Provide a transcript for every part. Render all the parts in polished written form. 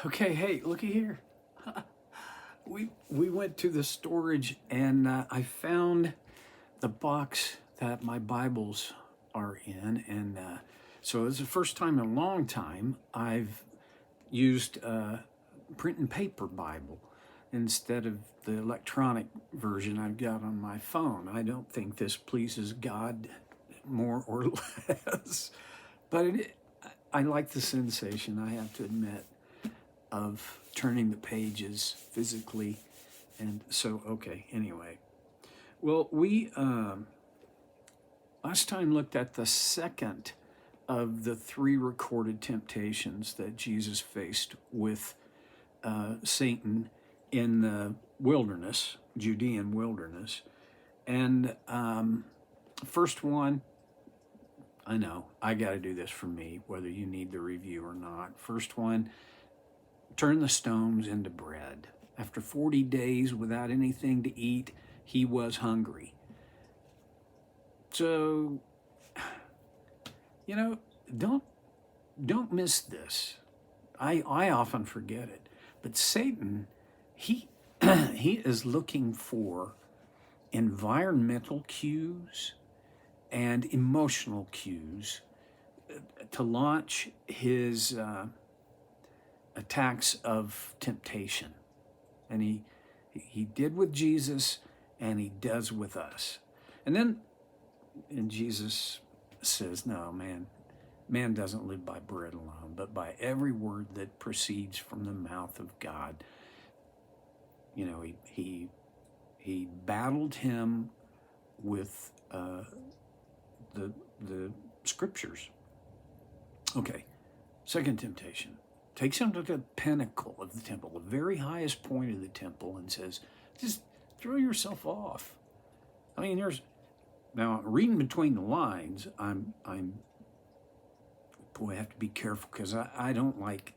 Okay, hey, looky here. We went to the storage and I found the box that my Bibles are in, and so it's the first time in a long time I've used print and paper Bible instead of the electronic version I've got on my phone. I don't think this pleases God more or less, but I like the sensation, I have to admit, of turning the pages physically. And so, okay, anyway. Well, we last time looked at the second of the three recorded temptations that Jesus faced with Satan in the wilderness, Judean wilderness. And first one, I know, I got to do this for me, whether you need the review or not. First one, turn the stones into bread. After 40 days without anything to eat, he was hungry. So, you know, don't miss this. I often forget it. But Satan, he he is looking for environmental cues and emotional cues to launch his attacks of temptation. And he did with Jesus, and he does with us. And Jesus says, no, man doesn't live by bread alone, but by every word that proceeds from the mouth of God. You know, he battled him with the scriptures. Okay, second temptation. Takes him to the pinnacle of the temple, the very highest point of the temple, and says, just throw yourself off. I mean, now reading between the lines, I'm boy, I have to be careful because I don't like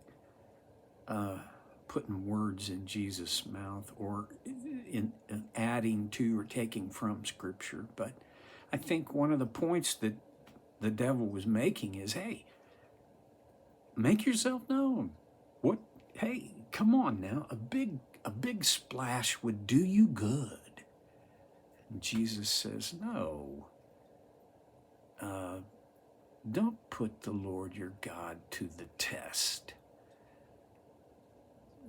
putting words in Jesus' mouth or in adding to or taking from Scripture. But I think one of the points that the devil was making is, hey, make yourself known. What? Hey, come on now. A big splash would do you good. And Jesus says, no. Don't put the Lord your God to the test.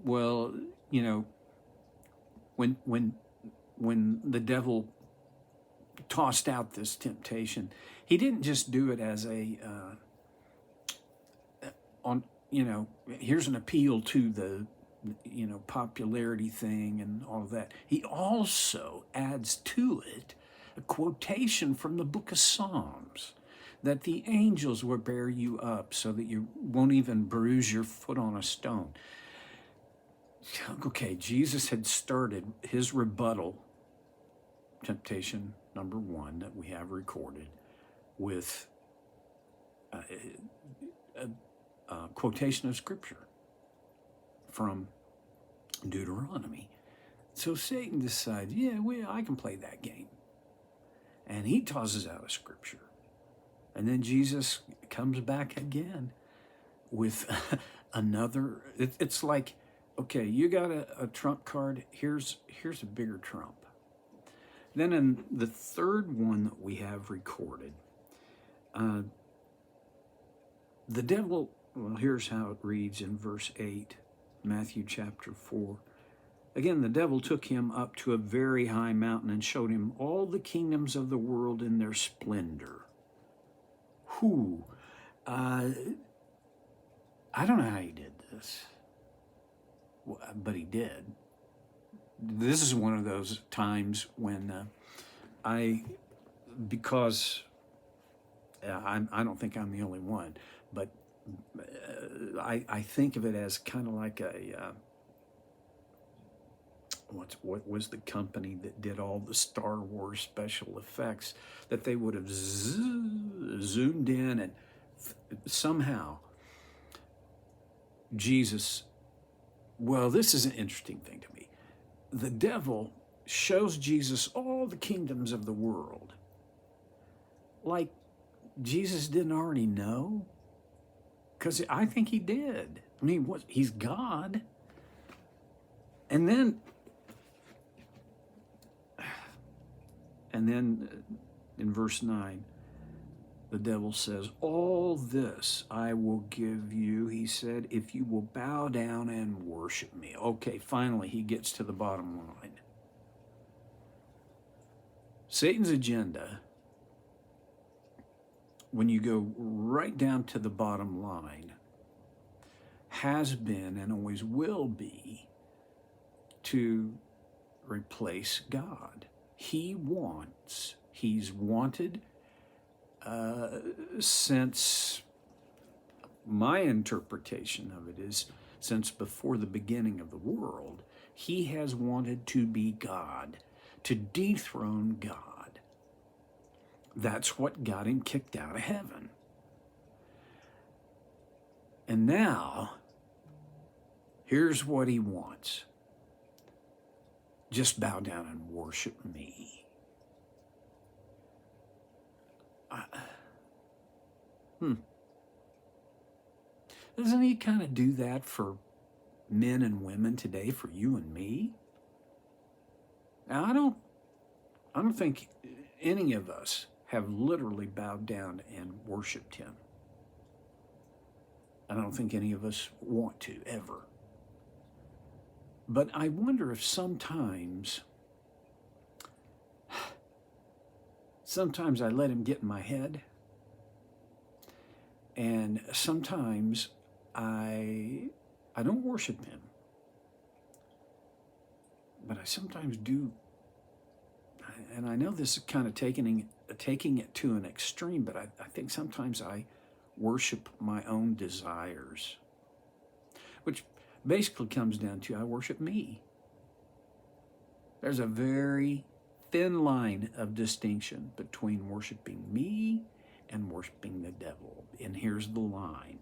Well, you know, when the devil tossed out this temptation, he didn't just do it as here's an appeal to the popularity thing and all of that. He also adds to it a quotation from the book of Psalms, that the angels will bear you up so that you won't even bruise your foot on a stone. Okay, Jesus had started his rebuttal, temptation number one that we have recorded, with a quotation of Scripture from Deuteronomy. So Satan decides, I can play that game. And he tosses out a Scripture. And then Jesus comes back again with another. It's like, okay, you got a trump card. Here's a bigger trump. Then in the third one that we have recorded, the devil, well, here's how it reads in verse 8, Matthew chapter 4. Again, the devil took him up to a very high mountain and showed him all the kingdoms of the world in their splendor. I don't know how he did this, but he did. This is one of those times when I don't think I'm the only one, but I think of it as kind of like what was the company that did all the Star Wars special effects, that they would have zoomed in and somehow Jesus, well, this is an interesting thing to me. The devil shows Jesus all the kingdoms of the world. Like Jesus didn't already know? Because I think he did. I mean, he's God. And then in verse 9, the devil says, all this I will give you, he said, if you will bow down and worship me. Okay, finally, he gets to the bottom line. Satan's agenda, when you go right down to the bottom line, has been and always will be to replace God. He's wanted since, my interpretation of it is, since before the beginning of the world, he has wanted to be God, to dethrone God. That's what got him kicked out of heaven. And now, here's what he wants. Just bow down and worship me. Doesn't he kind of do that for men and women today, for you and me? Now, I don't think any of us have literally bowed down and worshiped him. I don't think any of us want to, ever. But I wonder if sometimes I let him get in my head, and sometimes I don't worship him, but I sometimes do. And I know this is kind of taking it to an extreme, but I think sometimes I worship my own desires, which basically comes down to I worship me. There's a very thin line of distinction between worshiping me and worshiping the devil. And here's the line.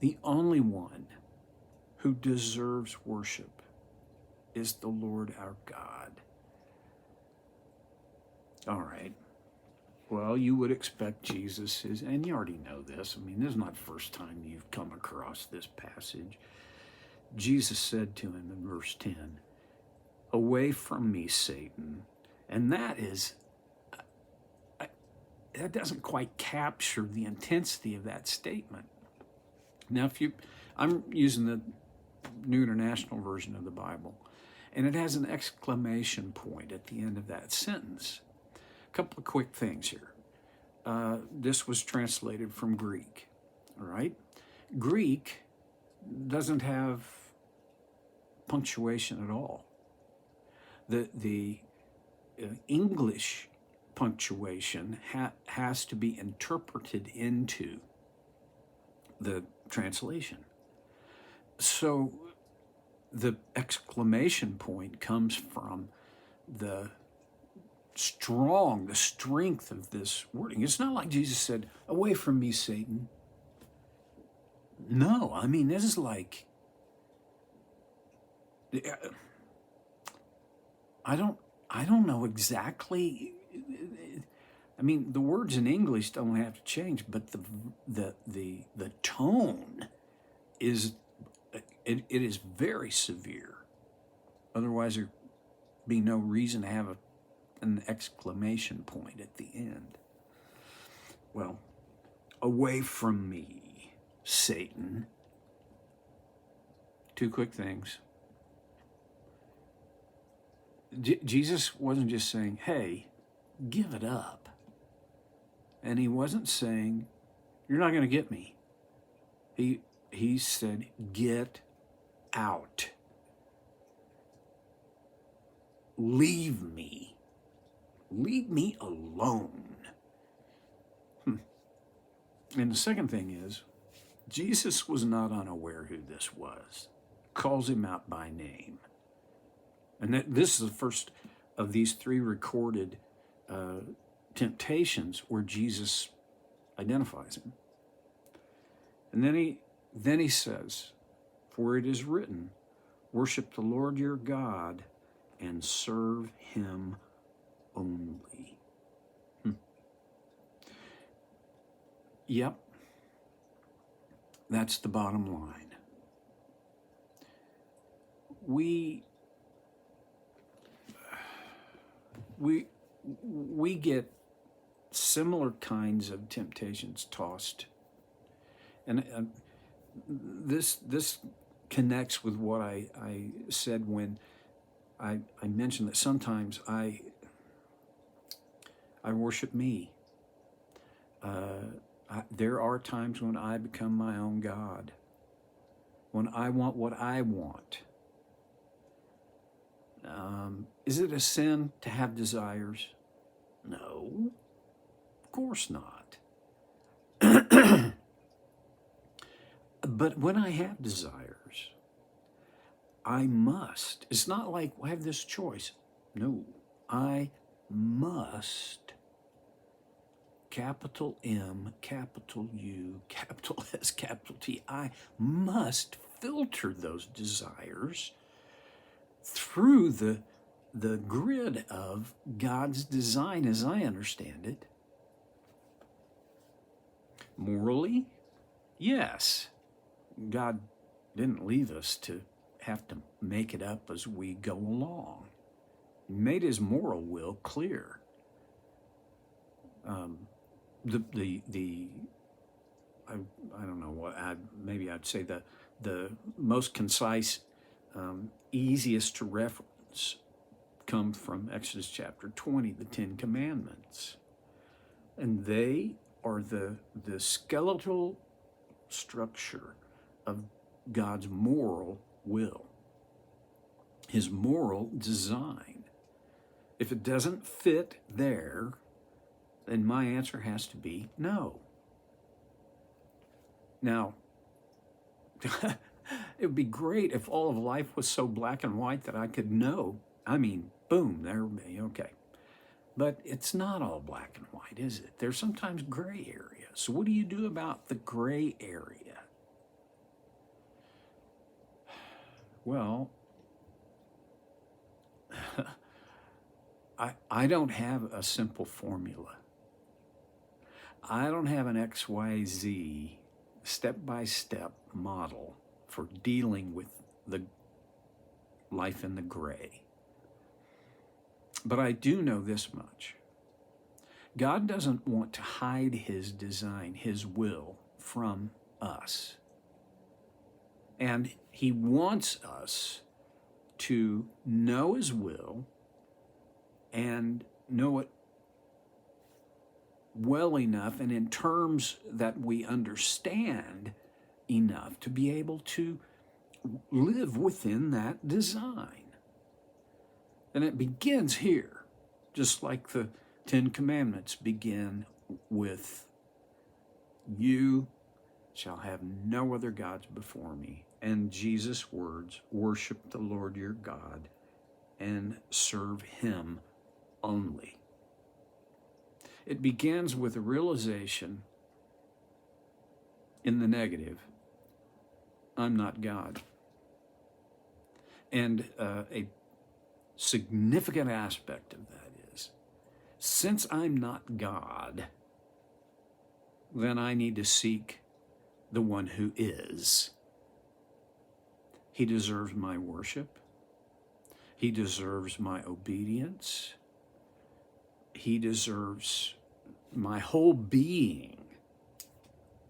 The only one who deserves worship is the Lord our God. All right. Well, you would expect Jesus is, and you already know this. I mean, this is not the first time you've come across this passage. Jesus said to him in verse 10, away from me, Satan. And that doesn't quite capture the intensity of that statement. Now, I'm using the New International Version of the Bible, and it has an exclamation point at the end of that sentence. A couple of quick things here. This was translated from Greek, all right? Greek doesn't have punctuation at all. The English punctuation has to be interpreted into the translation. So the exclamation point comes from the strength of this wording. It's not like Jesus said, away from me, Satan. No, I mean, this is like, I don't know exactly. I mean, the words in English don't have to change, but the tone is, it is very severe. Otherwise, there'd be no reason to have an exclamation point at the end. Well, away from me, Satan. Two quick things. Jesus wasn't just saying, hey, give it up. And he wasn't saying, you're not going to get me. He said, get out. Leave me. Leave me alone. And the second thing is, Jesus was not unaware who this was. Calls him out by name. And this is the first of these three recorded temptations where Jesus identifies him. And then he says, for it is written, worship the Lord your God and serve him only. Yep, That's the bottom line. We get similar kinds of temptations tossed, and this connects with what I said when I mentioned that sometimes I worship me. There are times when I become my own God, when I want what I want. Is it a sin to have desires? No, of course not. But when I have desires, I must. It's not like I have this choice. No, I must. Capital M, capital U, capital S, capital T. I must filter those desires through the grid of God's design as I understand it. Morally, yes, God didn't leave us to have to make it up as we go along. He made his moral will clear. I don't know what maybe I'd say the most concise, easiest to reference come from Exodus chapter 20, the 10 Commandments, and they are the skeletal structure of God's moral will, his moral design. If it doesn't fit there, then my answer has to be no. Now, it would be great if all of life was so black and white that I could know. I mean, boom, there would be, okay. But it's not all black and white, is it? There's sometimes gray areas. So what do you do about the gray area? Well, I don't have a simple formula. I don't have an XYZ step-by-step model for dealing with the life in the gray. But I do know this much. God doesn't want to hide his design, his will, from us. And he wants us to know his will and know it well enough and in terms that we understand enough to be able to live within that design. And it begins here, just like the 10 Commandments begin with, "You shall have no other gods before me." And Jesus' words, "Worship the Lord your God and serve him only." It begins with a realization in the negative, I'm not God. And a significant aspect of that is, since I'm not God, then I need to seek the one who is. He deserves my worship. He deserves my obedience. He deserves my whole being.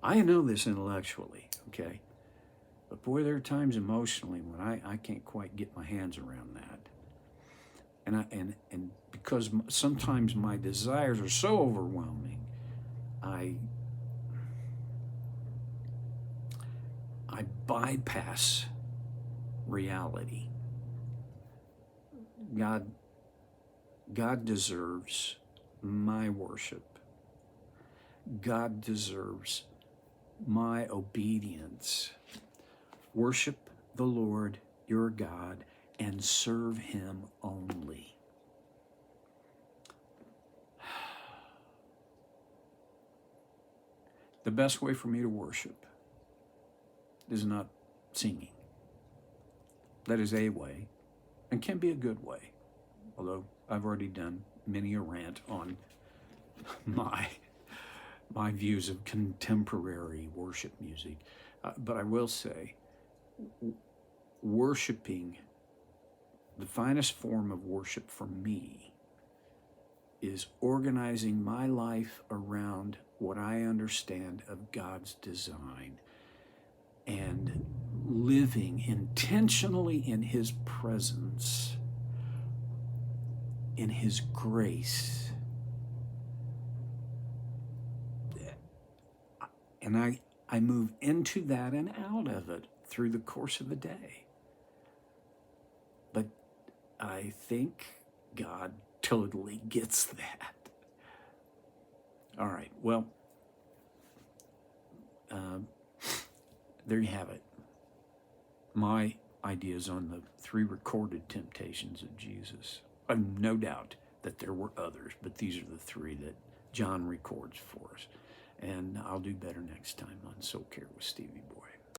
I know this intellectually, okay? But boy, there are times emotionally when I can't quite get my hands around that. And because sometimes my desires are so overwhelming, I bypass reality. God deserves my worship. God deserves my obedience. Worship the Lord your God and serve him only. The best way for me to worship is not singing. That is a way, and can be a good way, although I've already done many a rant on my my views of contemporary worship music. But I will say, worshiping, the finest form of worship for me is organizing my life around what I understand of God's design and living intentionally in His presence, in His grace. And I move into that and out of it through the course of the day. But I think God totally gets that. All right, well, there you have it. My ideas on the 3 recorded temptations of Jesus. I've no doubt that there were others, but these are the 3 that John records for us. And I'll do better next time on Soul Care with Stevie.